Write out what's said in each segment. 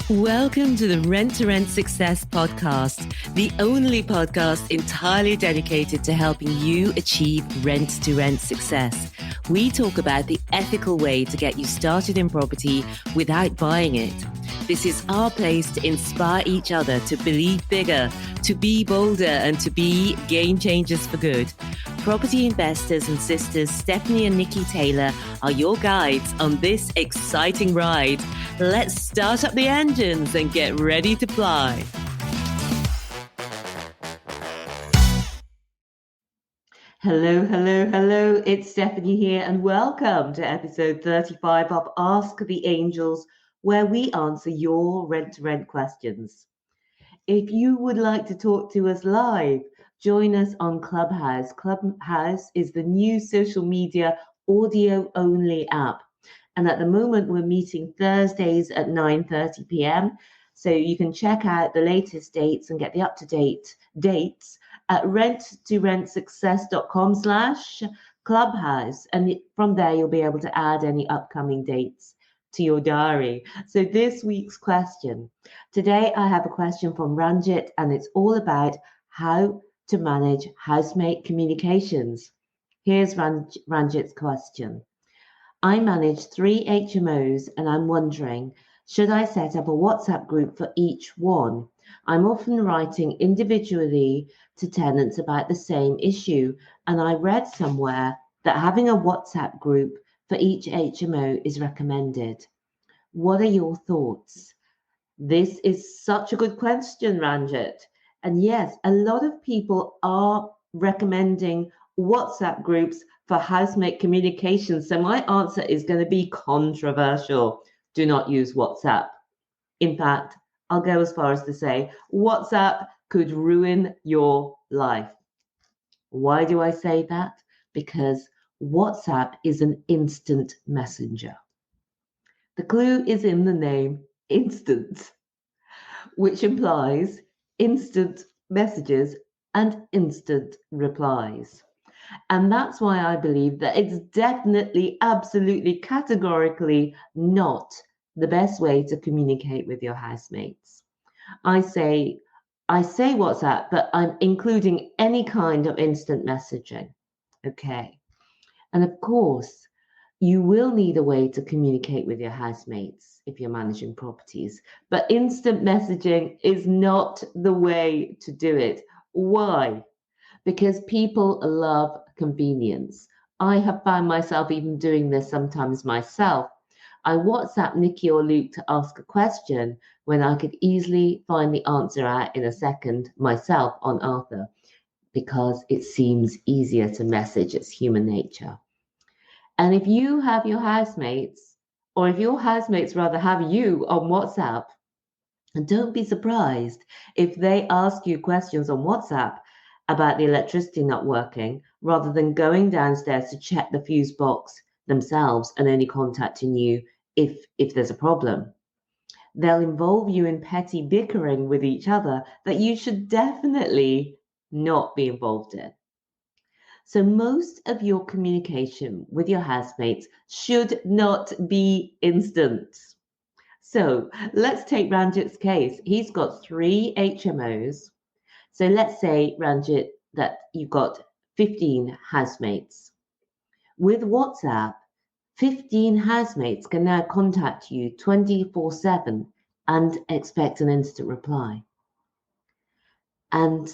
Welcome to the Rent Success podcast, the only podcast entirely dedicated to helping you achieve rent-to-rent success. We talk about the ethical way to get you started in property without buying it. This is our place to inspire each other to believe bigger, to be bolder, and to be game changers for good. Property investors and sisters Stephanie and Nicky Taylor are your guides on this exciting ride. Let's start up the engines and get ready to fly. Hello, hello, hello. It's Stephanie here and welcome to episode 35 of Ask the Angels, where we answer your rent-to-rent questions. If you would like to talk to us live, join us on Clubhouse. Clubhouse is the new social media audio-only app. And at the moment, we're meeting Thursdays at 9:30 p.m. So you can check out the latest dates and get the up-to-date dates at renttoRentSuccess.com/clubhouse. And from there, you'll be able to add any upcoming dates to your diary. So this week's question. Today, I have a question from Ranjit, and it's all about how to manage housemate communications. Here's Ranjit's question. I manage 3 HMOs and I'm wondering, should I set up a WhatsApp group for each one? I'm often writing individually to tenants about the same issue, and I read somewhere that having a WhatsApp group for each HMO is recommended. What are your thoughts? This is such a good question, Ranjit. And yes, a lot of people are recommending WhatsApp groups for housemate communication. So my answer is going to be controversial. Do not use WhatsApp. In fact, I'll go as far as to say WhatsApp could ruin your life. Why do I say that? Because WhatsApp is an instant messenger. The clue is in the name, instant, which implies instant messages and instant replies. And that's why I believe that it's definitely, absolutely, categorically not the best way to communicate with your housemates. I say WhatsApp, but I'm including any kind of instant messaging. Okay. And of course, you will need a way to communicate with your housemates if you're managing properties, but instant messaging is not the way to do it. Why? Because people love convenience. I have found myself even doing this sometimes myself. I WhatsApp Nicky or Luke to ask a question when I could easily find the answer out in a second myself on Arthur, because it seems easier to message. It's human nature. And if you have your housemates, or if your housemates rather have you on WhatsApp, and don't be surprised if they ask you questions on WhatsApp about the electricity not working, rather than going downstairs to check the fuse box themselves and only contacting you if there's a problem. They'll involve you in petty bickering with each other that you should definitely not be involved in. So most of your communication with your housemates should not be instant. So let's take Ranjit's case. He's got 3 HMOs. So let's say, Ranjit, that you've got 15 housemates. With WhatsApp, 15 housemates can now contact you 24/7 and expect an instant reply. And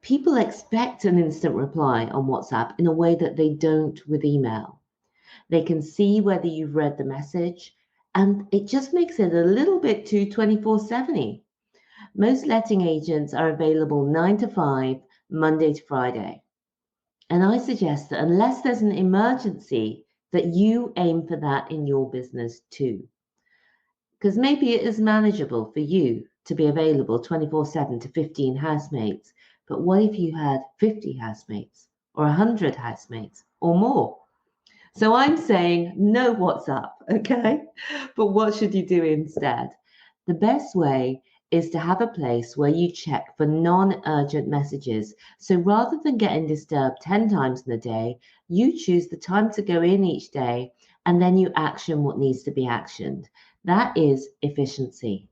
people expect an instant reply on WhatsApp in a way that they don't with email. They can see whether you've read the message, and it just makes it a little bit too 24/7-y. Most letting agents are available 9 to 5, Monday to Friday. And I suggest that unless there's an emergency, that you aim for that in your business too. Because maybe it is manageable for you to be available 24/7 to 15 housemates. But what if you had 50 housemates or 100 housemates or more? So I'm saying no WhatsApp, okay? But what should you do instead? The best way is to have a place where you check for non-urgent messages. So rather than getting disturbed 10 times in a day, you choose the time to go in each day and then you action what needs to be actioned. That is efficiency.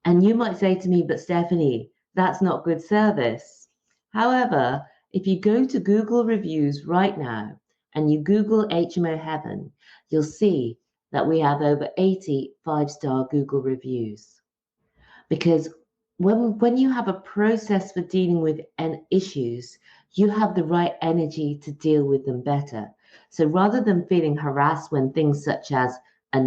And you might say to me, but Stephanie, that's not good service. However, if you go to Google reviews right now and you Google HMO Heaven, you'll see that we have over 80 5-star Google reviews. Because when you have a process for dealing with issues, you have the right energy to deal with them better. So rather than feeling harassed when things such as a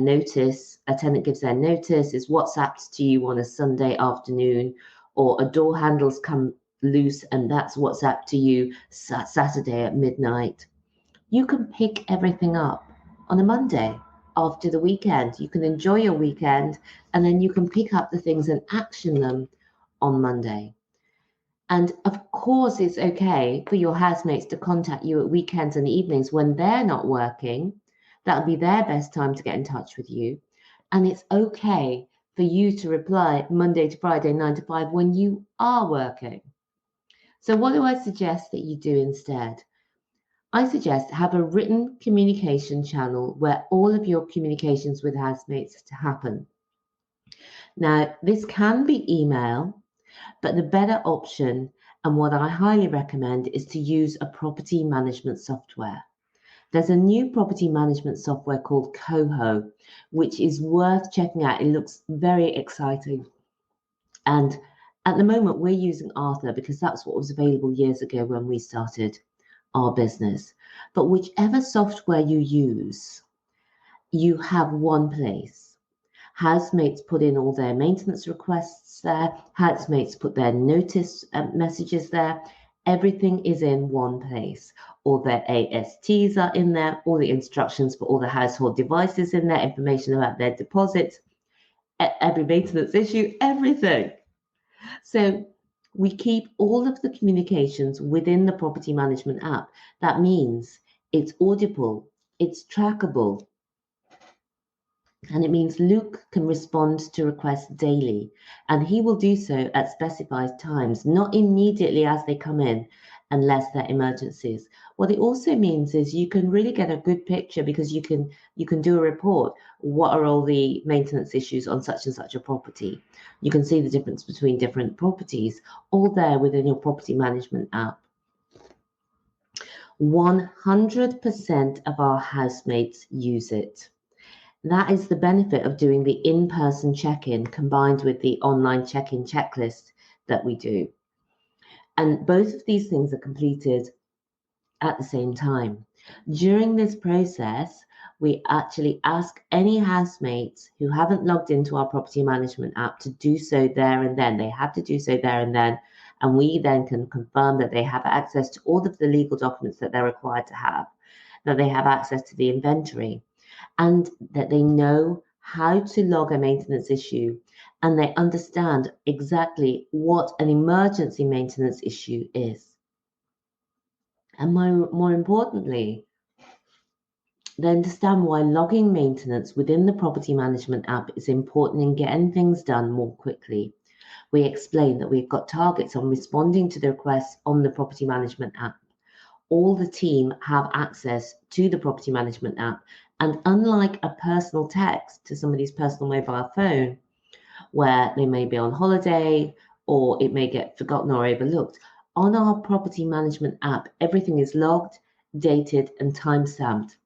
tenant gives their notice, is WhatsApped to you on a Sunday afternoon, or a door handle's come loose and that's WhatsApp to you Saturday at midnight, you can pick everything up on a Monday after the weekend. You can enjoy your weekend and then you can pick up the things and action them on Monday. And of course, it's okay for your housemates to contact you at weekends and evenings when they're not working. That'll be their best time to get in touch with you. And it's okay for you to reply Monday to Friday, 9 to 5 when you are working. So what do I suggest that you do instead? I suggest have a written communication channel where all of your communications with housemates happen. Now, this can be email, but the better option and what I highly recommend is to use a property management software. There's a new property management software called Coho, which is worth checking out. It looks very exciting. And at the moment, we're using Arthur because that's what was available years ago when we started our business. But whichever software you use, you have one place. Housemates put in all their maintenance requests there. Housemates put their notice messages there. Everything is in one place. All their ASTs are in there, all the instructions for all the household devices in there, information about their deposits, every maintenance issue, everything. So we keep all of the communications within the property management app. That means it's audible, it's trackable, and it means Luke can respond to requests daily, and he will do so at specified times, not immediately as they come in, unless they're emergencies. What it also means is you can really get a good picture because you can do a report. What are all the maintenance issues on such and such a property? You can see the difference between different properties, all there within your property management app. 100% of our housemates use it. That is the benefit of doing the in-person check-in combined with the online check-in checklist that we do. And both of these things are completed at the same time. During this process, we actually ask any housemates who haven't logged into our property management app to do so there and then. They have to do so there and then. And we then can confirm that they have access to all of the legal documents that they're required to have, that they have access to the inventory, and that they know how to log a maintenance issue, and they understand exactly what an emergency maintenance issue is. And more importantly, they understand why logging maintenance within the property management app is important in getting things done more quickly. We explain that we've got targets on responding to the requests on the property management app. All the team have access to the property management app. And unlike a personal text to somebody's personal mobile phone, where they may be on holiday or it may get forgotten or overlooked, on our property management app, everything is logged, dated, and time-stamped.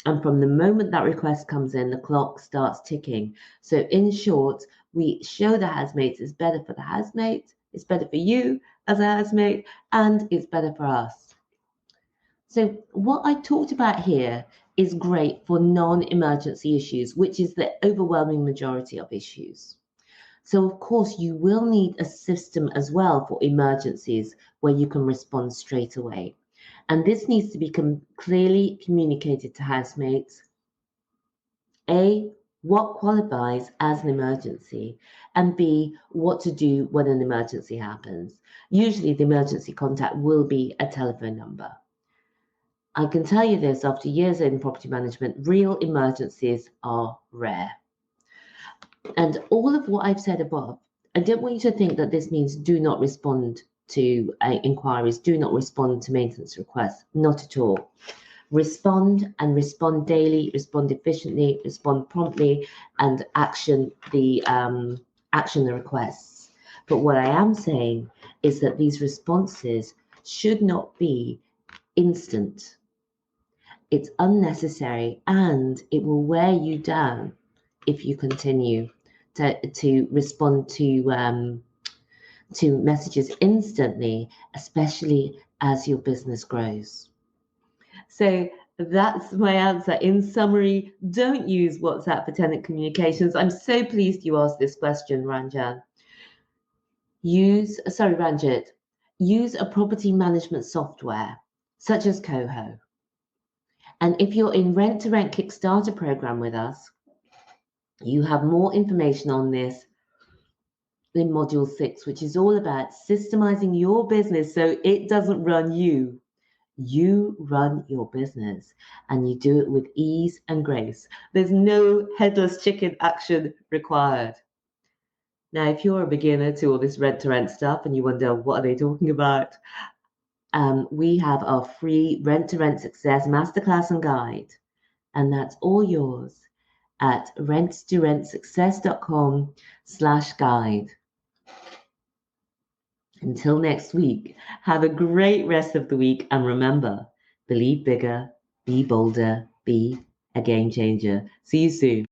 And from the moment that request comes in, the clock starts ticking. So in short, we show the housemates it's better for the housemate, it's better for you as a housemate, and it's better for us. So what I talked about here is great for non-emergency issues, which is the overwhelming majority of issues. So of course you will need a system as well for emergencies where you can respond straight away. And this needs to be clearly communicated to housemates. A, what qualifies as an emergency, and B, what to do when an emergency happens. Usually the emergency contact will be a telephone number. I can tell you this, after years in property management, real emergencies are rare. And all of what I've said above, I don't want you to think that this means do not respond to inquiries, do not respond to maintenance requests. Not at all. Respond, and respond daily, respond efficiently, respond promptly, and action the requests. But what I am saying is that these responses should not be instant. It's unnecessary, and it will wear you down if you continue to respond to messages instantly, especially as your business grows. So that's my answer. In summary, don't use WhatsApp for tenant communications. I'm so pleased you asked this question, Ranjit. Use a property management software such as Coho. And if you're in Rent to Rent Kickstarter program with us, you have more information on this in module 6, which is all about systemizing your business so it doesn't run you. You run your business, and you do it with ease and grace. There's no headless chicken action required. Now, if you're a beginner to all this rent-to-rent stuff and you wonder, what are they talking about? We have our free Rent-to-Rent Success Masterclass and Guide, and that's all yours at renttorentssuccess.com/guide. Until next week, have a great rest of the week, and remember, believe bigger, be bolder, be a game changer. See you soon.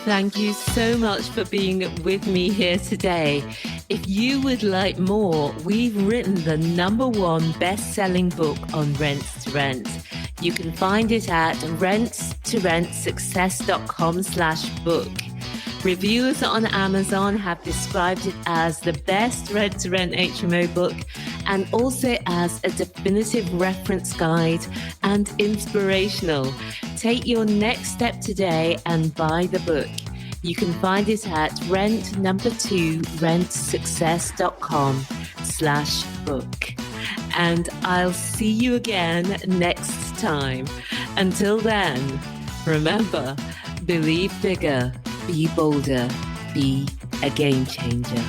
Thank you so much for being with me here today. If you would like more, we've written the #1 best-selling book on Rent to Rent. You can find it at renttorentssuccess.com/book. Reviewers on Amazon have described it as the best rent-to-rent HMO book, and also as a definitive reference guide and inspirational. Take your next step today and buy the book. You can find it at rentsuccess.com/book. And I'll see you again next time. Until then, remember, believe bigger, be bolder, be a game changer.